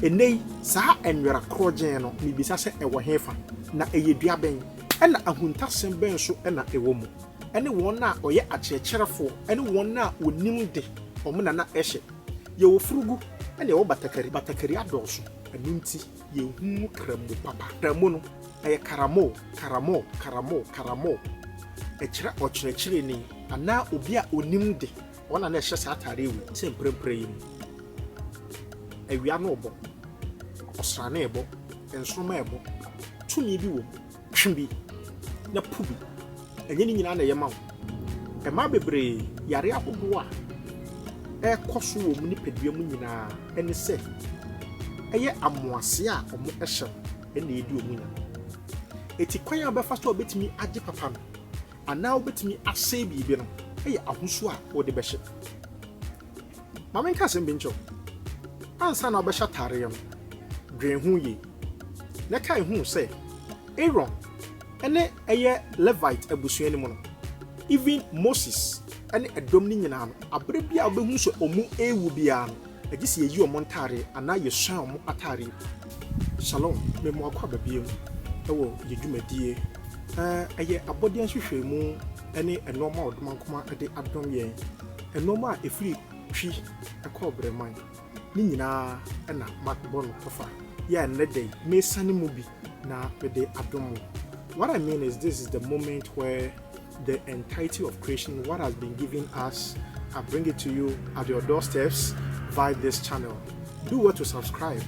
Enei saa enwera krogen no mibisa se ewo hefa na eyedua ben ena ahuntasem ben so ena ewo mu ene won a oye achecherefo ene won a onim de omuna na ehye ye wo furugu ene wo batakari adoso anunti ye hu kramo papa kramo no eye karamo echira ochirechire ni ana obi a onim de wona na ehye sa atare ewu se mprempre yi ewia no obo osrane ebo ensroma ebo tumi bi wo twimbi na pubi enye ni nyina na yema wo ema bebre yare ahodo a ekoso wo mu ni pedua mu nyina ene se eye amoase a omo ehye ene edi omunya eti kwan abefa so obetimi age papa no ana obetimi ase bibi no eye ahoso a wo de behye mama nka sembe ncho ansa na obehya tare yam dwen hu ye na kai hu se Aaron ene eye Levite abusua ni mu no even Moses ene edom ni nyina no abre bia obehu so omu ewu bia no agisi yeyi omo ntare ana yesuan omo atare shalom me mo akwa babiem ewo yedwumadie eye abodian hwehwemu ene enoma odomankoma ade adom ye enoma efiri twi ekọ breman ni nyina ena makbo no tofa ya nede me sani mu bi na pede adom. What I mean is this is the moment where the entirety of creation, what has been given us, I bring it to you at your doorsteps via this channel. Do well to subscribe.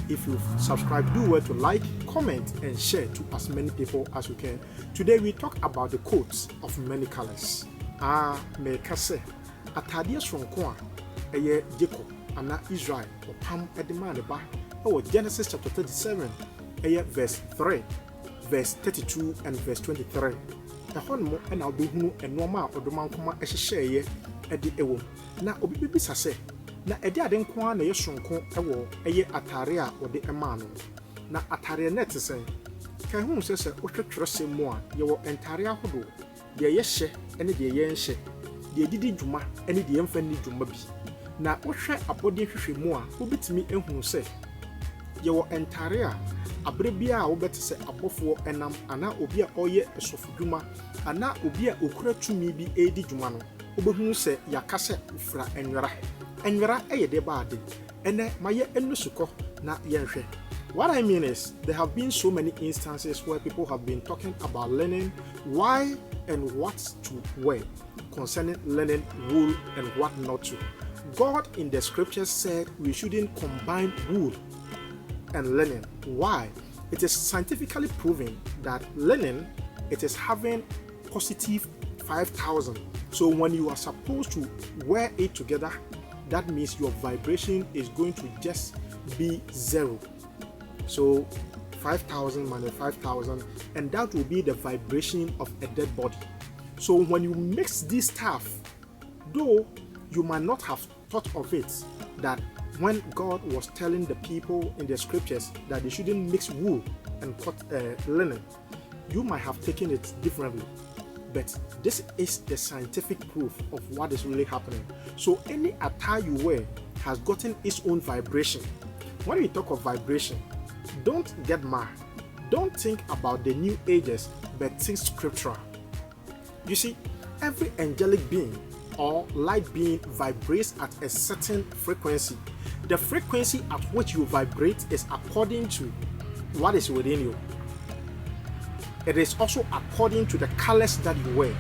If you subscribe, do well to like, comment, and share to as many people as you can. Today we talk about the coats of many colors. Me kase atadias from kwa eye Jacob ana Israel or Pam edemane ba. Genesis chapter 37 verse 3, verse 32 and verse 23. Ehon mo na obehunu enoma odomankoma ehyehye ede ewo na obi bibisa se na ede ade nko na yesonko ewo atare a ode ema no na atare net sen kan hu se otwetwere semu a yewo entare ahodo de yehye ene de yenhye de didi dwuma ene de yemfa ni dwuma bi na wohwe abode hwehwemu a obetimi ehunu se yewo entare a abre bia a wobete se abofo enam ana obi a oye esofudwuma ana obi a okura tumi bi edi dwuma no obehunu se yakase ufra enwera eyede baade ene maye enusuko na yenhwe. What I mean is there have been so many instances where people have been talking about learning why and what to wear concerning learning wool and what not to. God in the scriptures said we shouldn't combine wool and linen. Why? It is scientifically proven that linen, it is having positive 5,000. So when you are supposed to wear it together, that means your vibration is going to just be 0. So 5,000 minus 5,000, and that will be the vibration of a dead body. So when you mix this stuff, though you might not have thought of it, that when God was telling the people in the scriptures that they shouldn't mix wool and linen, you might have taken it differently. But this is the scientific proof of what is really happening. So any attire you wear has gotten its own vibration. When we talk of vibration, don't get mad. Don't think about the new ages, but think scriptural. You see, every angelic being or light being vibrates at a certain frequency. The frequency at which you vibrate is according to what is within you. It is also according to the colors that you wear.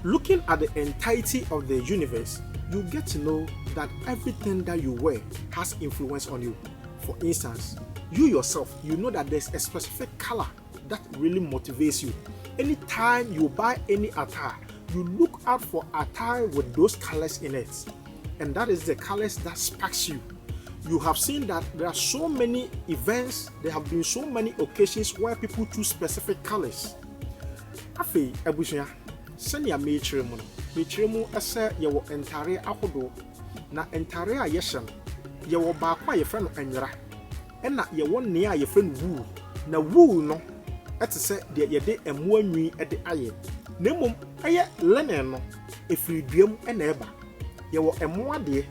Looking at the entirety of the universe, you get to know that everything that you wear has influence on you. For instance, you yourself, you know that there's a specific color that really motivates you. Anytime you buy any attire, you look out for attire with those colors in it, and that is the colors that sparks you. You have seen that there are so many events, there have been so many occasions where people choose specific colors. Afi ebusuya senya mechiremu ese yewo entare ahodo na entare a yehye yewo baako a yefre no enwera ena yewo ne a yefre no wool na wool no etese de yede emu anwi ede aye na mom eye linen no efiri duam ena eba yewo emu ade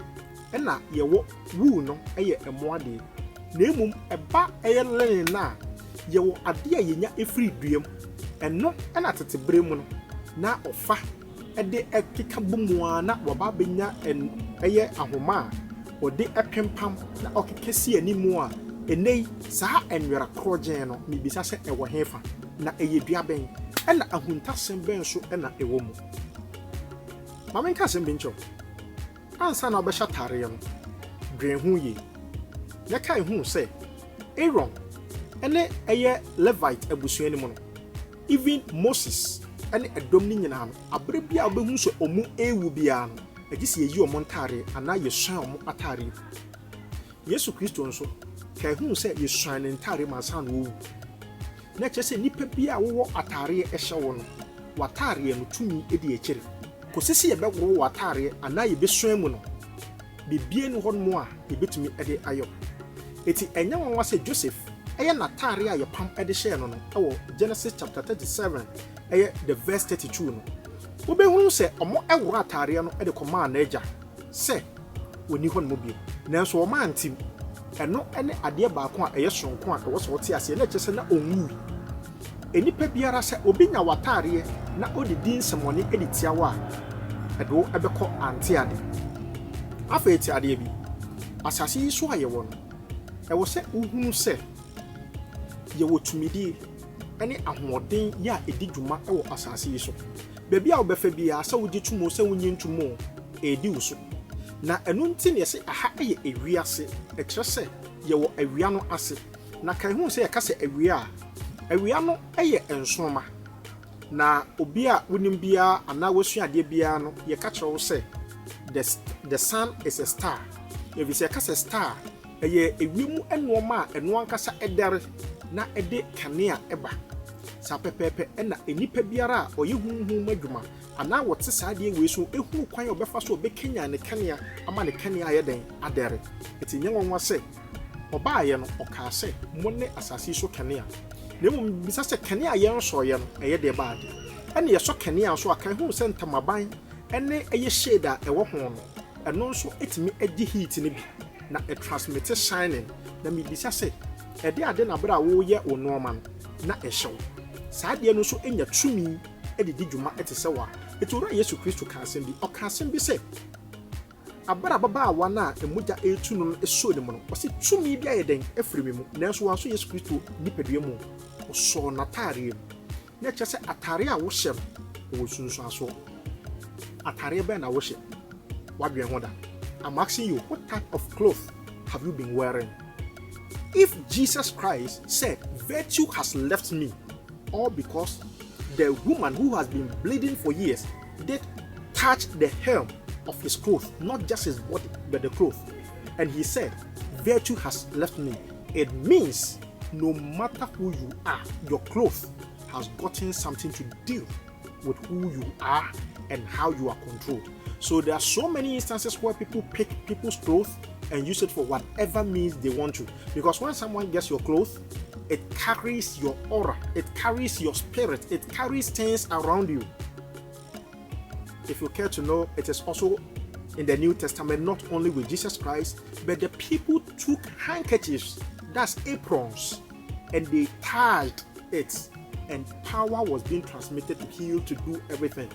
ena yewo wool no eye emu ade na emum eba linen na yewo ade a yenya efiri duam eno na tetebere mu no na ofa ede ekeka bomu na waba benya eye ahoma ode epempam na okekesi animu a enei saa enwera krogen no mibisa se ewo hefa na eye duaben na ahuntasem ben so na ewo mu mama nka sem bincho ansa na obesha tare no dwen hu ye ya kai hu se Aaron ene eye Levite abusuani mu no even Moses ene edom ni nyina no abre bia obehu so omu ewu bia no agisi yeyi omo ntare ana yesuan omo atare Yesu Kristo nso kai hu se yesuan ne ntare mansa no wu na kyese nipa bia wo atare ehye wo no watare no tumi edi ekire kosisi ye begwo watare ana ye besuan mu no bibie no honmo a ebetumi ede ayo eti enya wonwa se Joseph eye natare a ye pam ede hye no no ewo Genesis chapter 37 eye the verse 32 no wo behunu se omo ewro atare no ede koma na eja se woni honmo bio nanso o ma antim eno ene ade baako a eye sonko a ewo so wote ase na kyese na onwu enipa biara se obinya watare na odidi nsemone ede tiawa edo ebeko ante ade afeti ade bi asase yi so aye won ewo se uhunu se ye wotumidi ene ahoden ya edi dwuma ewo asase yi so bebi a obefa bia se wodi tumo se wonyi ntumo edi uso na enu nti ne se aha eye ewiase ekire se ye wo awia no ase na kan hu se ye ka se awia no eye ensoma na obi a wonim bia ana wasuade bia no ye ka kire wo se the sun is a star if you say ka se star eye ewimu enoma eno ankasa edere na ede kanea eba sa pepepe na enipa biara oye hunhu madwuma ana wote saade we so ehunu kwan obefa so obekenya ne kanea ama ne kanea ye den adere etinye wonwa se obaaye no okase monne asase so kanea nemu bisa se kanea ye nso ye no eye de baade ene ye so kanea so akan hu se ntamaban ene eye shade a ewo ho no eno nso etimi edi heat ne bi na e transmit shining na mi bisa se ede ade na bra wo ye onoma na ehyew saade no so enya tumi edidi dwuma etese wa etura Yesu Kristo ka asem bi oka asem bi se abara baba awa na emuja etu no eso ne mu no o se tumi bi ayeden efremi mu nanso wanso Yesu Kristo nipadua mu o so na tare mu na kyese atare a wo hyem wo sunsu aso atare be na wo hye wadwen ho da. I'm asking you, what type of clothes have you been wearing? If Jesus Christ said, virtue has left me, all because the woman who has been bleeding for years did touch the hem of his clothes, not just his body, but the clothes. And he said, virtue has left me. It means no matter who you are, your clothes has gotten something to do with who you are and how you are controlled. So there are so many instances where people pick people's clothes and use it for whatever means they want to. Because when someone gets your clothes, it carries your aura, it carries your spirit, it carries things around you. If you care to know, it is also in the New Testament, not only with Jesus Christ, but the people took handkerchiefs, that's aprons, and they tied it, and power was being transmitted to heal, to do everything.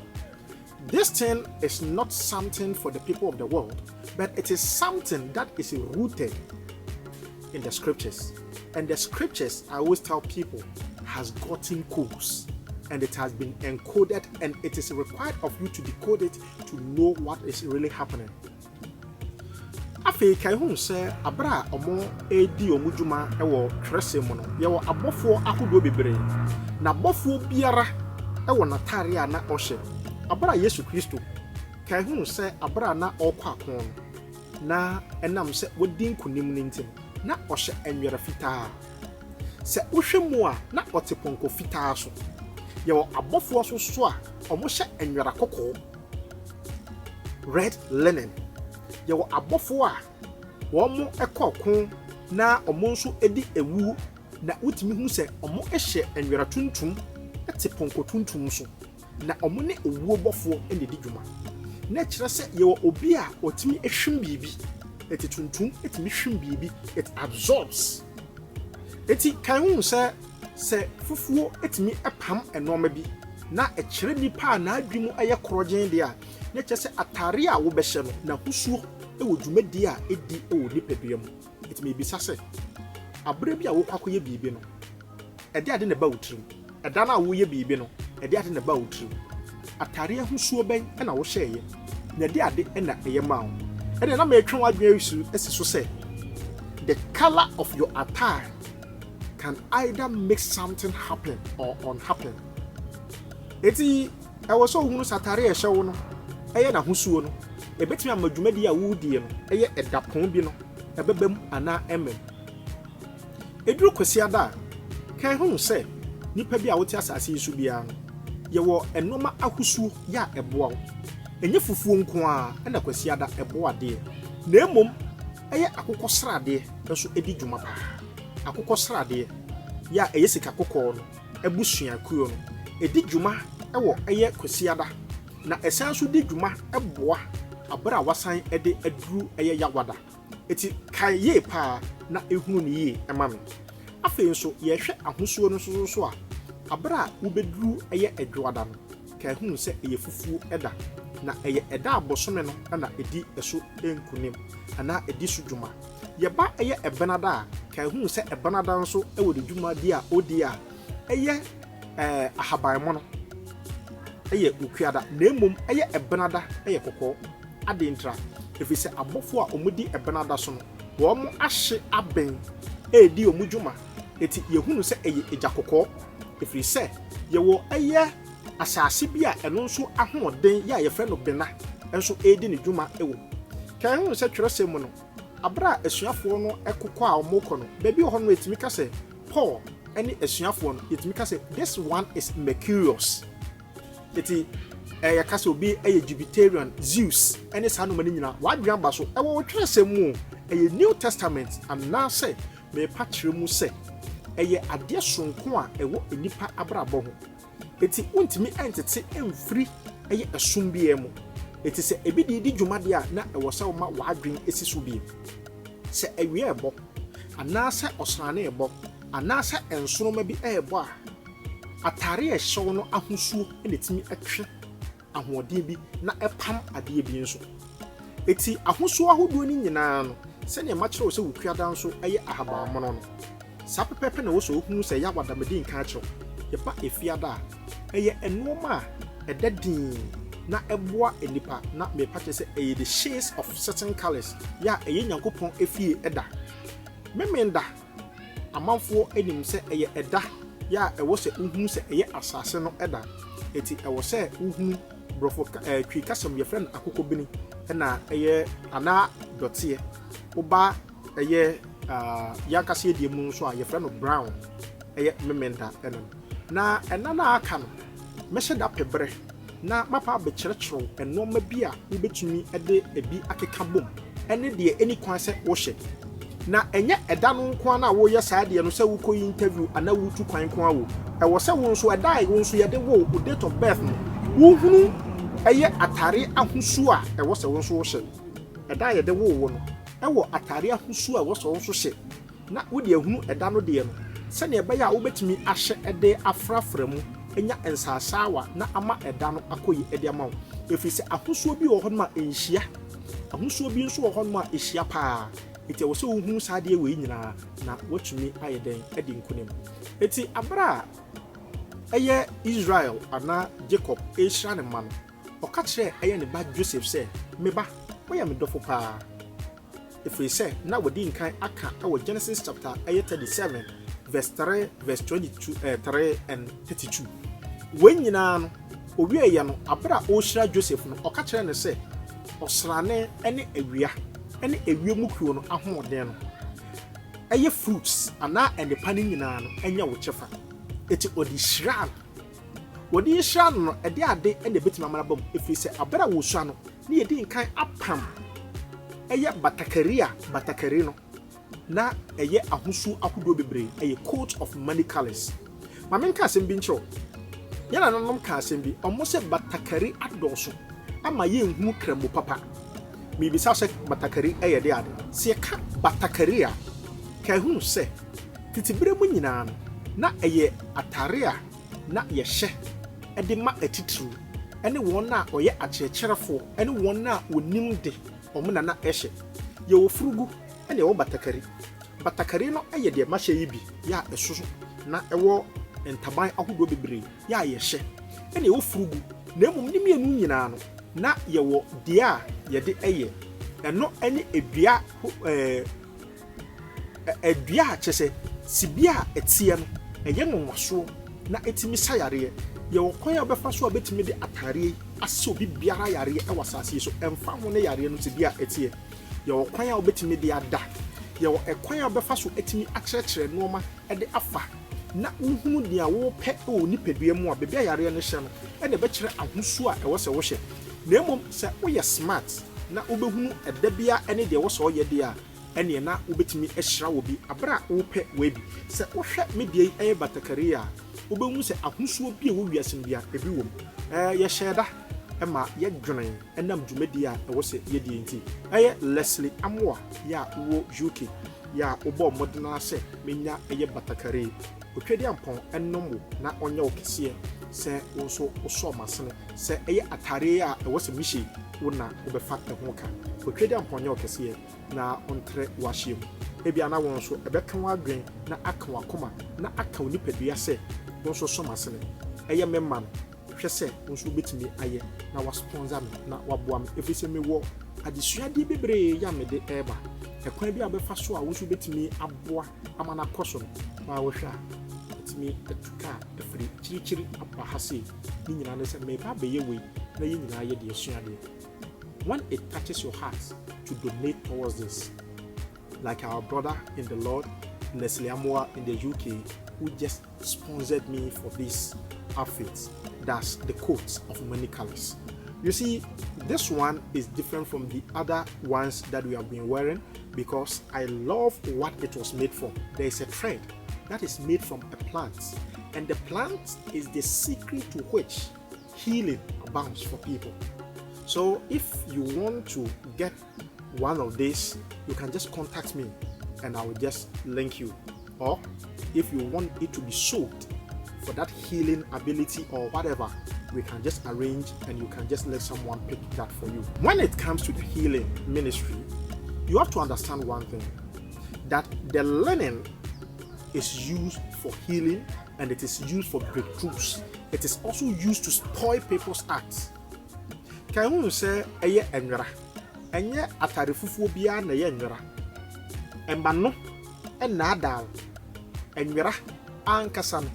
This thing is not something for the people of the world, but it is something that is rooted in the scriptures. And the scriptures, I always tell people, has gotten codes, and it has been encoded, and it is required of you to decode it to know what is really happening. Afi kai hu se abra omo edi omudwuma ewo twrese mu no ye wo abofo akodo bebre na abofo biara ewo na tare a na ohye abra Yesu Kristo kai hu se abra na okwa akon na enam se wodin kunim nintim na ohye enwera fitaa se wohwemu a na oteponko fitaa so ye wo abofo so a omo hye enwera kokko red linen yewo abofo a womo ekokon na omo nso edi ewu na utimi hu se omo ehye enwera tuntum eteponko tuntum so na omo ne ewu bofo ene di dwuma na kire se yewo obi a otimi ehwim bibi eti tuntum etimi hwim bibi it absorbs eti kan hu se fufuo etimi epam enoma bi na ekire nipa na adwimu eye krogen de a na kyese atare a wo behye no na husuo ewo dwumadi a edi ewo nipa biam etimi bisa se abere bi a wo kwakoye bibi no ede ade na ba wutrim eda na wo ye bibi no ede ade na ba wutrim atare husuo ben na wo hyeye na ede ade na eye mawo ede na ma etwe wadwe isu esi so se the color of your attire can either make something happen or unhappen. Eti ewo so hunu satare ehye wo no eye na husuo no ebetimi amadwumadi a wo die no eye edapon bi no ebebam ana emem eduru kwasi ada kan hunu se nipa bi a wote asase isu bia no ye wo enoma ahusuo ya eboa enye fufuo nko a na kwasi ada eboa de na emom eye akokosrade nso edi dwuma pa akokosrade ya eye sika kokko no ebusua kuo no edi dwuma ewo eye kwasiada na esanso di dwuma eboa abra wasan ede aduru eye yawada eti kan ye pa na ehunu ni ye emame afi nso ye hwe ahosuo no so a abra ubeduru eye edwada no kan hunu se eye fufuo eda na eye eda abosome no na edi eso enkunim ana edi so dwuma ye ba eye ebenada kan hunu se ebenada nso ewo de dwuma di a odi a eye ahaban mo no eye ukuada na emom eye ebenada eye kokko adintra efise abofo a omudi ebenada so no wo mo ahye aben edi omudwuma eti yehunu se eye eja kokko efise ye wo eye asase bi a eno nso ahoden ya ye frɛ no bena enso edi ne dwuma ewo kan hunu se twerɛsɛ mu no abra asuafo no ekokɔ a omokɔ no bebi ho no etimi ka se Paul any asuafo no etimi ka se this one is mercurius eti yakasa obi Jupiterian Zeus any sanu mani nyina wadwan ba so ewo twerɛsɛ mu New Testament amna se me patire mu se ade sonko a ewo enipa abrabɔ ho eti untimi entete emfiri esum bia mu eti se ebi di dwumade a na ewo se ma wadwen esi so bia se ewie ebo ana se osrane ebo ana se ensoroma bi ebo a atare ehyew no ahosuo enetimi atwe ahoɔden bi na epam adeɛ bi nso eti ahosuo ahodoɔ ni nyinaa no se ne ma kyerɛw se wukuada nso ahabanmono no sa pepepe na wo so ohunu se ya wadamedi nka kyerɛw yɛba efiada a enoma a edadin na eboa enipa na me pate se the shades of certain colors ya nyankopɔn efie eda memenda amanfo enim se eda ya ewo se uhunu se asase no eda eti ewo se uhunu brofo twi kasam ye friend akoko bini na ana dotie oba ya kase die mu nso a ye friend brown memenda enom na enana aka no mehye da pebre na mapa be kyerɛkyerɛw enoma bi a wobetumi de ebi akeka bom ene de eni kwan se wo hye na enye eda no nko na wo ye saa de no se wo koyi interview ana wo tu kwan ko awo ewo se wo nso eda wo nso ye de wo date of birth no wo hunu atare ahosu a ewo se wo nso wo hye eda ye de wo no ewo atare ahosu a wo se wo nso hye na wo de ahunu eda no de no se ne eba ya wo betumi ahye ede afrafra mu enya ensasawa na ama eda no akoyi ede amawo efise ahosuo bi wo ho ma enhia ahosuo bi nso wo ho ma ehia pa eti wo se wo hu saade we nyina na watumi ayeden edi nkunem eti abra Israel ana Jacob ehia ne ma no oka kire ne ba Joseph se meba wo ya me dofo pa efise na wodi nkan aka Genesis chapter 37 verse 3 verse 22 3 and 32 when nyina no owie ya no abra ohira Joseph no oka kire ne se osrane ene awia ene ewie mukuo no ahoɔden no fruits ana enipa ne nyina no enya wo kyefa eti odi hira no ede ade ene betima amara bam efiri se abra wo sua no ne yedi nkan apam batakari no na ahosu ahodo bebre coat of many colors mamen ka asem bi nkyerɛ yana nanom ka asem bi ɔmo se batakari adɔso ama ye nhu kramo papa mibisa sɛ batakari ɛyɛ de ade sɛ yɛka batakari a ka ehunu sɛ titibere mu nyinaa no na ɛyɛ atare a na yɛhyɛ ɛde ma atitiriw ɛne wɔn a ɔyɛ akyerɛkyerɛfoɔ ɛne wɔn a onim de ɔmo na ɛhyɛ yɛwɔ furugu ɛne ɛwɔ batakari no ɛyɛ deɛ mahyɛ yi bi yɛ a ɛsoso na ɛwɔ ntaban ahodoɔ bebree yɛ a yɛhyɛ ɛne ɛwɔ furugu na mmom ne mmienu nyinaa no na yɛwɔ deɛ a yɛde ɛyɛ ɛno ɛne edua a kyɛ sɛ sibia a ɛteɛ no ɛyɛ nwanwaso na ɛtumi sa yareɛ yɛwɔ kwan a wɔbɛfa so a bɛtumi de atareɛ asɛ obi biara yareɛ ɛwɔ asase yi so ɛmfa ho ne yareɛ no sibia a ɛteɛ yɛwɔ kwan a wɔbɛtumi de ada yɛwɔ ɛkwan a wɔbɛfa so ɛtumi akyerɛkyerɛ nneɛma ɛde afa na wohunu nea wɔpɛ wɔ nipadua mu a baabi a yareɛ no hyɛ no ɛna ɛbɛkyerɛ ahosuo a ɛwɔ sɛ wɔhyɛ na mmom sɛ woyɛ smart na wobɛhunu ɛda bia ɛne deɛ ɛwɔ sɛ ɔyɛ deɛ a ɛneɛ na wobɛtumi ahyira wɔ bi abere a wopɛ wɔabi sɛ wohwɛ media yi ɛyɛ batakari a wobɛhu sɛ ahosuo bi a ɛwɔ wiase no bia ebi wɔ mu yɛhyɛ da ɛma yɛdwene ɛnam dwumadi a ɛwɔ sɛ yɛdie nti ɛyɛ Leslie Amoa yɛ a wɔ UK yɛ a wobɔ mmɔden sɛ menya ɛyɛ batakari otwadi ampɔn ɛnom wo na ɔnyɛ wo kɛseɛ sɛ wo nso wosɔ masene sɛ ɛyɛ atare a ɛwɔ sɛ mihyɛ wo na wobɛfa ɛho ka otwadi ampɔn nyɛ wo kɛseɛ na ɔntrɛ wahyɛ mu ebia na wo nso ɛbɛka wo adwen na aka wo akoma na aka wo nipadua sɛ wo nso sɔ masene ɛyɛ memma no hwɛ sɛ wo nso wobɛtumi ayɛ na wasponsor me na waboa me ɛfiri sɛ mewɔ adesuadeɛ bebree yɛ mede ɛɛba ɛkwan bi a bɛfa so a wo nso wobɛtumi aboa ama no akɔ so no ma wohwɛ a ɛtumi ɛtuka ɛfiri kyirikyiri aba ha sei ne nyinaa ne sɛ meba bɛyɛ wei na yɛ nyinaa yɛ deɛ suadeɛ when it touches your heart to donate towards this like our brother in the Lord Leslie Amoa in the UK who just sponsored me for this outfit that's the coat of many colors. You see, this one is different from the other ones that we have been wearing because I love what it was made from. There is a thread that is made from a plant, and the plant is the secret to which healing abounds for people. So if you want to get one of these, you can just contact me and I will just link you. Or if you want it to be sold for that healing ability or whatever, we can just arrange and you can just let someone pick that for you. When it comes to the healing ministry, you have to understand one thing, that the linen is used for healing and it is used for breakthroughs. It is also used to spoil people's acts. Can you say eye enwera? Enye atare fufuo bia na ye enwera. Emba no na adal. Enwera ankasa no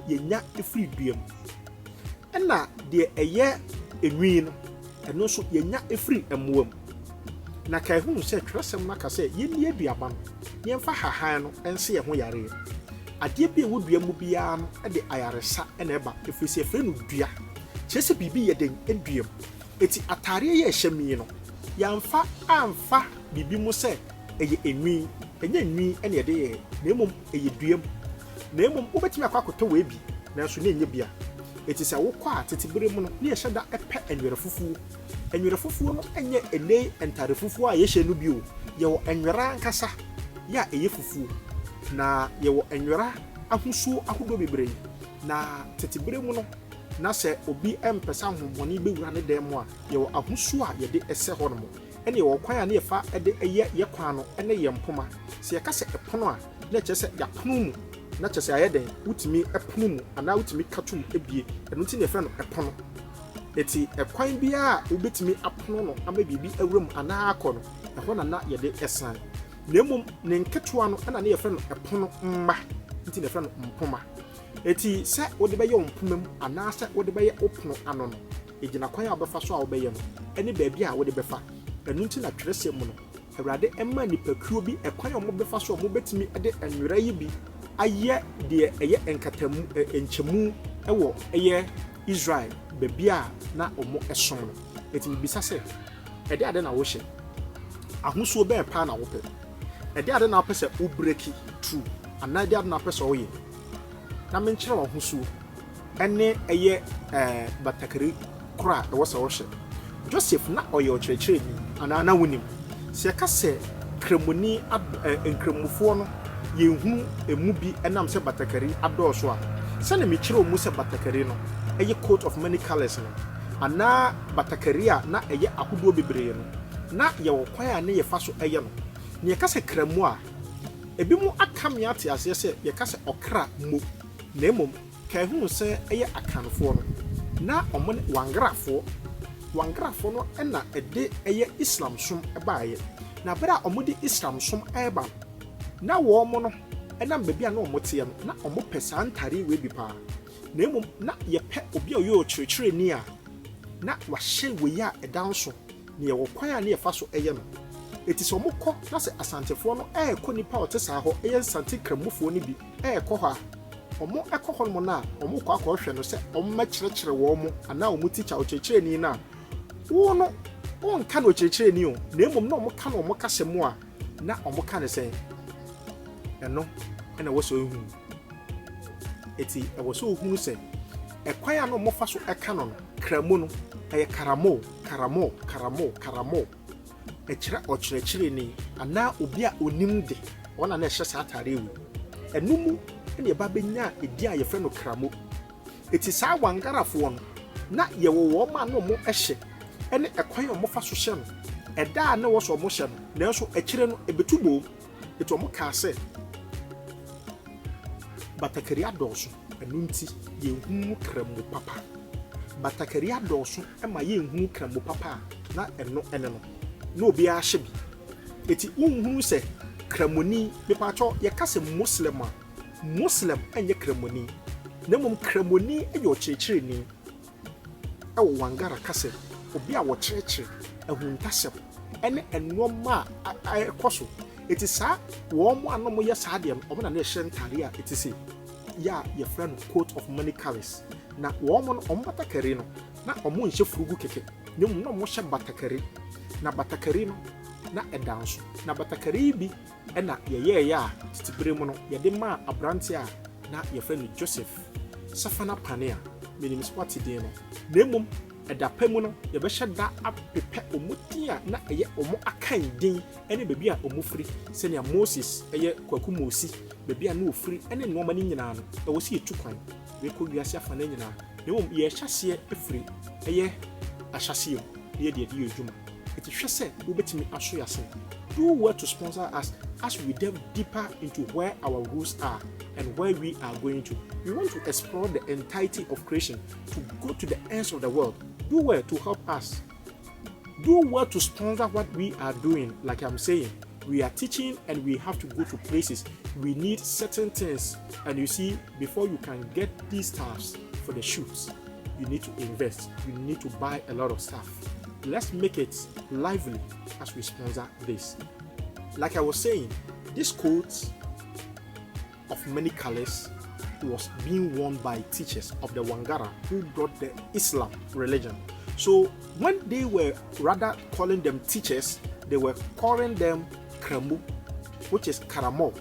yenya efiri duam. Ɛna deɛ ɛyɛ enwi no ɛno nso yenya efiri ɛmoam. Na ka ehunu sɛ twerɛsɛm na ka sɛ yɛni aduaba no yɛmfa hahan no ɛnse yɛ ho yare. Adeɛ bi ɛwɔ dua mu biara no ɛde ayaresa ɛna ɛba efiri sɛ efiri no dua. Kyerɛ sɛ biribi yɛ den eduam. Eti atare yɛ ɛhyɛ mi no yɛmfa amfa biribi mu sɛ ɛyɛ enwi ɛnyɛ enwi ɛna yɛde yɛ na emom ɛyɛ duam. Na emom wobɛtumi akɔ akɔtɔ wɔ ebi nanso na ɛnyɛ bia. Eti sɛ wokɔ a tetebere mu no ne yɛhyɛ da ɛpɛ enwere fufuo. Enwere fufuo no ɛnyɛ ene entare fufuo a yɛhyɛ no bio. Yɛwɔ enwera nkasa yɛ a ɛyɛ fufuo. Na yɛwɔ enwera ahosuo ahodoɔ bebree. Na tetebere mu no na sɛ obi ɛmpɛsa ahombɔne bɛwura ne dan mu a yɛwɔ ahosuo a yɛde ɛsɛ hɔ no mo. Ɛne yɛwɔ kwan a ne yɛfa ɛde ɛyɛ yɛ kwan no ɛne yɛ mpoma. Sɛ yɛka sɛ ɛpono a na kyerɛ sɛ yɛapono mu na kyerɛ sɛ ayɛ den wotumi ɛpono mu anaa wotumi katum ebie ɛno nti ne yɛfrɛ no ɛpono. Eti ɛkwan biara wobɛtumi apono no ama biribi awura mu anaa akɔ no ɛhɔ na yɛde ɛsan. Na mmom ne nketewa no ɛna ne yɛfrɛ no ɛpono mma nti ne yɛfrɛ no mpoma. Eti sɛ wode bɛyɛ mpoma mu anaa sɛ wode bɛyɛ opono ano no egyina kwan a wobɛfa so a wobɛyɛ no ɛne baabi a wode bɛfa ɛno nti na twerɛsɛm mu no Awurade ɛma nipakuo bi ɛkwan a wɔbɛfa so a wɔbɛtumi ɛde enwera yi bi ayɛ deɛ ɛyɛ nkatamu nkyɛmu ɛwɔ ɛyɛ Israel baabi a na ɔmo ɛson no. Eti bisa sɛ ɛde ade na wohyɛ ahosuo bɛn paa na wopɛ ɛde ade na wopɛ sɛ wo breaki true anaa ɛde ade na wopɛ sɛ woyɛ na menkyerɛ wo ahosuo ɛne ɛyɛ batakari kora ɛwɔ sɛ wohyɛ. Joseph na ɔyɛ ɔkyerɛkyerɛni anana wonim se yɛka sɛ kremoni nkremofo no yɛhu emu bi ɛnam sɛ batakari adɔɔso a sɛne mekyerɛ mu sɛ batakari no ɛyɛ coat of many colors no ana batakari a na ɛyɛ ahodoɔ bebree no na yɛwɔ kwan a ne yɛfa so ɛyɛ no ne yɛka sɛ kremo a ebi mu aka me ate aseɛ sɛ yɛka sɛ ɔkra mo na emom ka ɛhu sɛ ɛyɛ akanfoɔ no na ɔmo ne wangrafoɔ no ɛna ɛde ɛyɛ Islam som ɛbaayɛ na bere a ɔmo de Islam som ɛba na wɔn no ɛnam baabi a na ɔmo teɛ no na ɔmo pɛ saa ntare wei bi paa na emom na yɛpɛ obi a ɔyɛ ɔkyerɛkyerɛni a na wahyɛ wei a ɛdan so na yɛwɔ kwan a ne yɛfa so ɛyɛ no eti sɛ ɔmo kɔ na sɛ asantefoɔ no ɛɛkɔ nipa a ɔte saa hɔ ɛyɛ nsante kramofoɔ no bi ɛɛkɔ hɔ a ɔmo ɛkɔ hɔ no na ɔmo kɔ akɔhwɛ no sɛ ɔmo mɛkyerɛkyerɛ wɔn mo anaa ɔmo teacher ɔkyerɛkyerɛni na wɔn no wɔnka no ɔkyerɛkyerɛni o na emom na ɔmo ka no ɔmo kasa mu a na ɔmo ka ne sɛ ɛno ɛna ɛwɔ sɛ ohun eti ɛwɔ sɛ ohun sɛ ɛkwan a na ɔmo fa so ɛka no no kramo no ɛyɛ karamo ɛkyerɛ ɔkyerɛkyerɛni anaa obi a onim de wɔn a na ɛhyɛ saa atare wi ɛno mu ɛna ɛba bɛnya edi a yɛfrɛ no kramo eti saa wangarafoɔ no na yɛwɔ wɔn a na ɔmo ɛhyɛ ɛne ɛkwan a ɔmo fa so hyɛ no ɛda a na wɔ so ɔmo hyɛ no nanso ɛkyerɛ no ɛbɛtu bom eti ɔmo kaa sɛ batakari adɔɔso ɛno nti yɛnhu kramo papa batakari adɔɔso ɛma yɛnhu kramo papa a na ɛno ɛne no na obiara hyɛ bi eti wonhu sɛ kramoni mepatɔ yɛka sɛ muslim ɛnyɛ kramoni na mmom kramoni ɛyɛ ɔkyerɛkyerɛni ɛwɔ wangara kasa obi a wɔkyerɛkyerɛ ahuntasɛm ɛne ɛnoɔma a ɛkɔ so eti saa wɔn mo anom yɛ saa deɛ no ɔmo na ɛhyɛ ntare a eti sɛ yɛ yɛfrɛ no coat of many colors na wɔn mo no ɔmo batakari no na ɔmo nhyɛ furugu kɛkɛ na mmom na ɔmo hyɛ batakari na batakari no na ɛda nso na batakari bi ɛna yɛyɛɛyɛ a titibere mu no yɛde maa aberante a na yɛfrɛ no Joseph Safana Pane a menim sport din no na mmom ɛda pa mu no yɛbɛhyɛ da apepɛ ɔmo din a na ɛyɛ ɔmo akan din ɛne baabi a ɔmo firi sɛnea Moses ɛyɛ kwaku Mosi baabi a na ofiri ɛne nneɛma no nyinaa no ɛwɔ sɛ yɛtu kwan yɛkɔ wiase afa no nyinaa na mmom yɛhyɛ aseɛ afiri ɛyɛ ahyɛseɛ mu yɛde yɛde yɛ adwuma it is just said we bet me assure yourself. Do well to sponsor us as we delve deeper into where our roots are and where we are going to. We want to explore the entirety of creation to go to the ends of the world. Do well to help us. Do well to sponsor what we are doing. Like I'm saying, we are teaching and we have to go to places. We need certain things. And you see, before you can get these stuffs for the shoots, you need to invest. You need to buy a lot of stuff. Let's make it lively as we sponsor this. Like I was saying, this coat of many colors was being worn by teachers of the Wangara who brought the Islam religion. So when they were rather calling them teachers, they were calling them Kramo, which is Karamo.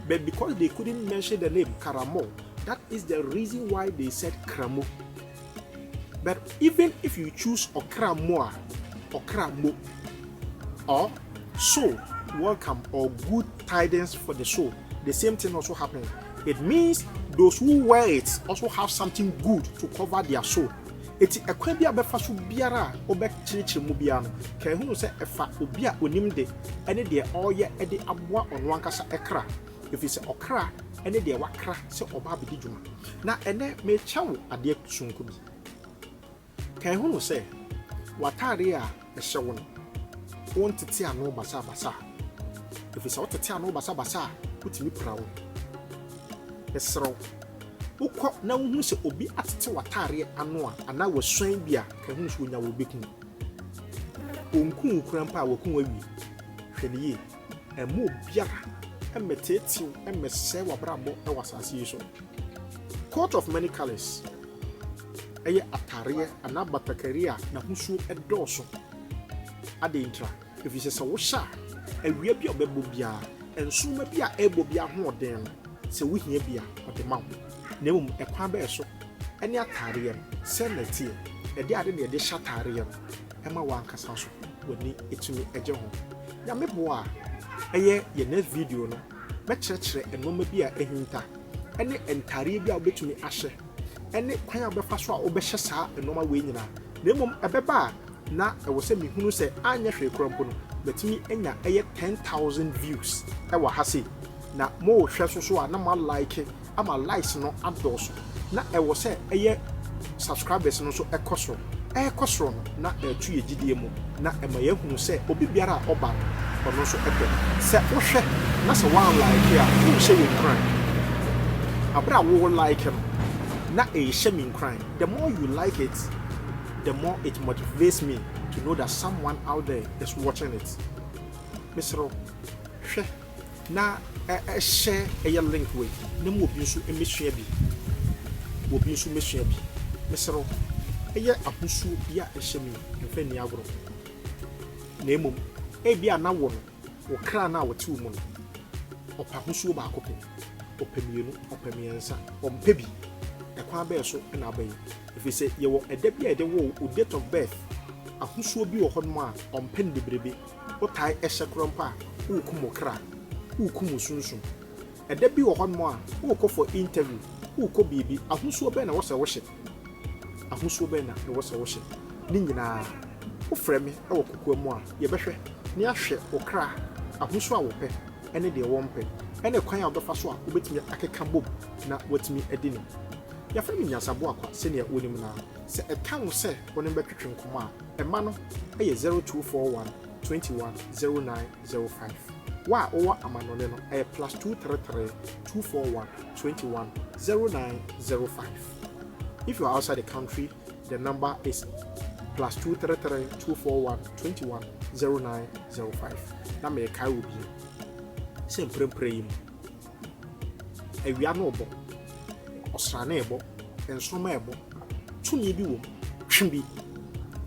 But because they couldn't mention the name Karamo, that is the reason why they said Kramo. But even if you choose Okramoa, Okramo, or soul, welcome, or good tidings for the soul, the same thing also happens. It means those who wear it also have something good to cover their soul. Eti ekwan bi abefa so biara obekyerekyere mu bia no kan hu se efa obi a onim de ene de oye e de aboa ono ankasa ekra efi se okra ene de wakra se oba abedi dwuma na ene me kyawo ade sunko bi kan hu se watare a ehye wo no won tete ano basa efi se wotete ano basa utimi pra wo esro ukọ na hu se obi atete watare ano a ana wasuan bi a kan hu se onya wo bekun onku kurampa wakun wawi hwene ye emo biara emetetiu emese wabrabo e wasase yi so. Coat of many colors eye atare ana batakari a na husu edoso adentra efise se wo sha awia bi obebo bia ensuma bi a ebo bia ho oden se wo hia bia ode ma na mum ekwa ba eso ene atare se na tie ede ade na ede sha atare ɛma wankasa so w'ani etumi ɛgye ho nyame boa ɛyɛ yɛ next video no mɛkyerɛkyerɛ ɛnoma bi a ɛhinta ɛne ntare bi a wobɛtumi ahyɛ ɛne kwan a wobɛfa so a wobɛhyɛ saa ɛnoma wei nyinaa na mmom ɛbɛba a na ɛwɔ sɛ mehunu sɛ anyɛ hwee kora mpo no bɛtumi anya ɛyɛ 10,000 views ɛwɔ ha sei na mo hwɛ so a na ma like ama likes no adɔɔso na ɛwɔ sɛ ɛyɛ subscribers no so ɛkɔ soro no na ɛtu yɛ gyidie mu na ɛma yɛhunu sɛ obi biara a ɔba no ɔno nso ɛpɛ sɛ wohwɛ na sɛ one like a wonhyɛ yɛ nkran abere a wo like no na ɛhyɛ me nkran the more you like it the more it motivates me to know that someone out there is watching it. Mr. Hwɛ na share a link way. Na mo obi nso emesua bi. Obi nso mesua bi. Mr. Ɛyɛ ahusu ya ɛhyɛ me mfa ni agoro. Na emom ebi ana wo no, wo kra na wote wo mu no. Ɔpa ahusu ba akɔpɛ. Ɔpɛ mienu, ɔpɛ miensa, ɔmpɛ bi. Ɛkwan bɛɛ so na abayi. If you say you a debut at the date of birth, a who should be a honma on pen de brebe, what I esha grandpa, who kumokra, who kumusunsun. A debut or honma, who call for interview, who could be a who so ben was a worship. A who so ben was a worship. Nina, who frame me, or kukumoa, ye better, near ship or cra, a who so will pay, any day one pay, and a coin of the faswa, who bet me a cambo, not what me a dinner. Ya friend Nyansaboakwa senior wonim na se account se wonim betwetwe nkoma a ema no eye 0241 210905 wa owa amanone no eye +233 241 210905. If you are outside the country, the number is +233 241 210905. Na me kai obi se mprempre yim ewia no obo osrane ebo ensoma ebo tumi bi wom twimbi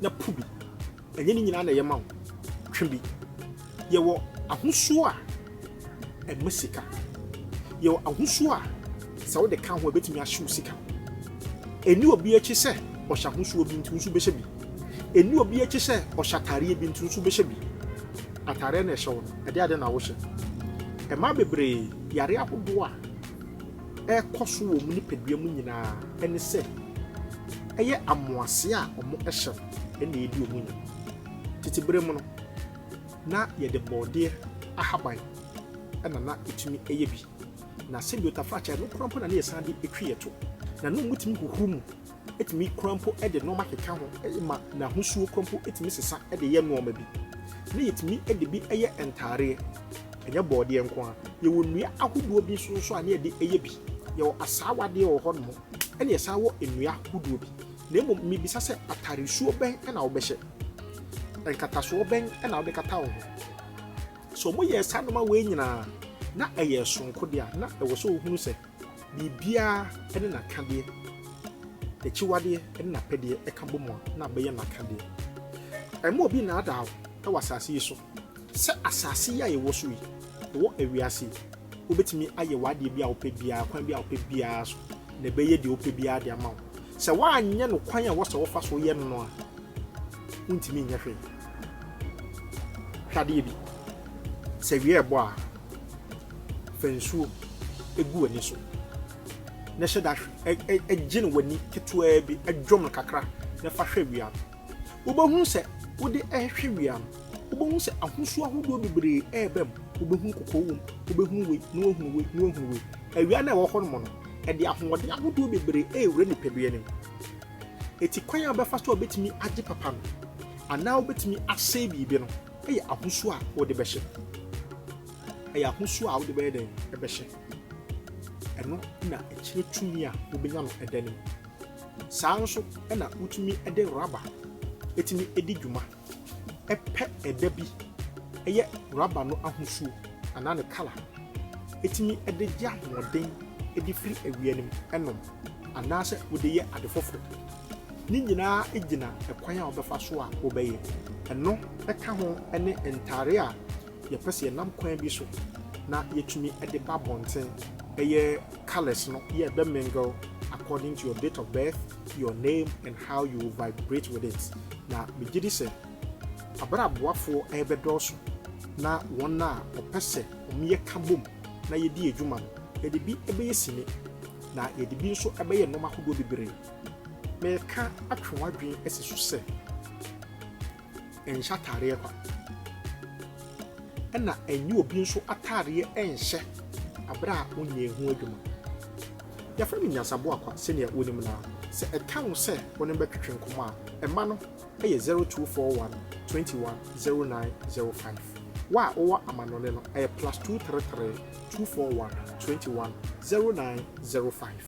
na pubi enye ni nyina na ye ma wo twimbi ye wo ahosuo a emasika ye wo ahosuo a sa wo de kan ho betumi ahyew sika eni obi achi se ohya ahosuo bi ntu nso behye bi eni obi achi se ohya tare bi ntu nso behye bi atare na ehye wo ade na wo hye ema bebre yare ahodo a koso wo mu nipadua mu nyinaa ene se eye amoase a omo ehye ene edi omu nya titibere mu no na ye de bode ahaban ena na etumi eye bi na se bi otafacha no krampo na ye san de etwi yeto na no mutumi huhuru mu etumi krampo e de no makeka ho ma na hosuo krampo etumi sesa e de ye no ma bi na yetumi e de bi eye entare enye bode enko a ye wonua ahodo bi so a na ye de eye bi yo asawade wo ho no ene yesawo enua huduo bi na emo mi bisa se ataresuo ben na wo behye enkataso ben na wo de kata wo so mo ye sanoma we nyina na eye sonko dia na ewo so ohunu se bibia ene na kade echiwade ene na pede eka bomo na beye na kade emo bi na ada e wasase so se asase ya ye wo so yi wo ewiase obetimi aye wade bia wo pe bia kwan bia wo pe bia so na beye de wo pe bia de ama wo se wa anye no kwan a wo so wo fa so ye no a untimi nya hwe hwade bi se wie ebo a fensuo egu ani so na hye da egine wani ketua bi adwom kakra na fa hwe wia obohu se wode ehwe wia obohu se ahosuo ahodo bebre ebem obohu kokowum obohu we no ohu we awia na wo ho no e de ahode ahodo bebre ewure ni pedua nim eti kwan abefa so obetimi age papa no ana obetimi ase bibi no e ahosuo a wo de behye e ahosuo a wo de behye e behye eno na echire tumi a obenya no edanim saa nso e na utumi ede raba etimi edi dwuma epe edabi eye raba no ahosuo ana ne kala etimi ede gya hoden edi firi awianim enom ana se wo de ye adefofo ni nyina egina ekwan a obefa so a obeye eno eka ho ene entare a ye pese nam kwan bi so na yetumi ede ba bonten eye colors no ye be mingle according to your date of birth, your name, and how you vibrate with it. Na megye say abra aboafo ebedoso na wona opese omiye kabom na yedi adwuma no yedi bi ebeye sini na yedi bi nso ebeye noma hodo bibire meka atwe wadwen esiso se enhya tare kwa ena enyi obi nso atare enhye abra onye hu adwuma ya fra Nyansaboakwa senior wonim na se etawo se wonim betwetwe nkoma ema no eye 0241 210905 wa owa amanone no eye +233 241 210905